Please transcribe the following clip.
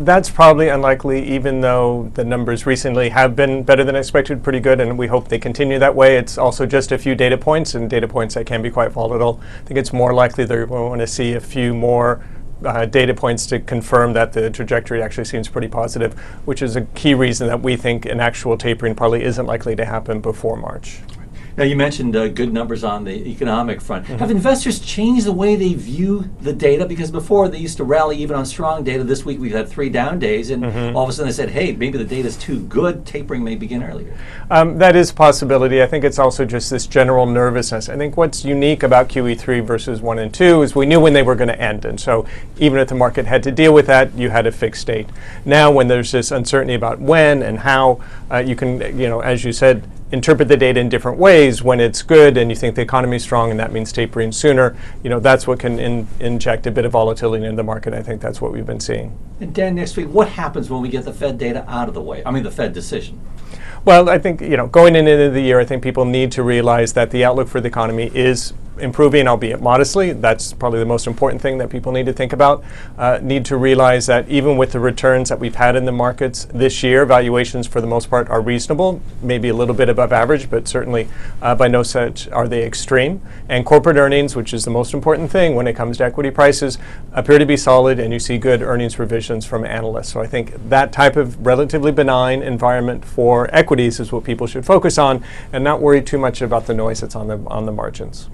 That's probably unlikely, even though the numbers recently have been better than expected, pretty good, and we hope they continue that way. It's also just a few data points, and data points that can be quite volatile. I think it's more likely that we'll want to see a few more data points to confirm that the trajectory actually seems pretty positive, which is a key reason that we think an actual tapering probably isn't likely to happen before March. Now, you mentioned good numbers on the economic front. Have investors changed the way they view the data? Because before they used to rally even on strong data. This week we've had 3 down days, and all of a sudden they said, hey, maybe the data's too good, tapering may begin earlier. That is a possibility. I think it's also just this general nervousness. I think what's unique about QE3 versus 1 and 2 is we knew when they were going to end, and so even if the market had to deal with that, you had a fixed date. Now when there's this uncertainty about when and how, you can, as you said, interpret the data in different ways. When it's good and you think the economy is strong and that means tapering sooner, that's what can inject a bit of volatility into the market. I think that's what we've been seeing. And Dan, next week, what happens when we get the Fed data out of the way? I mean, the Fed decision. Well, I think, going into the year, I think people need to realize that the outlook for the economy is improving, albeit modestly. That's probably the most important thing that people need to think about. Need to realize that even with the returns that we've had in the markets this year, valuations for the most part are reasonable, maybe a little bit above average, but certainly by no such are they extreme. And corporate earnings, which is the most important thing when it comes to equity prices, appear to be solid, and you see good earnings revisions from analysts. So I think that type of relatively benign environment for equities is what people should focus on and not worry too much about the noise that's on the margins.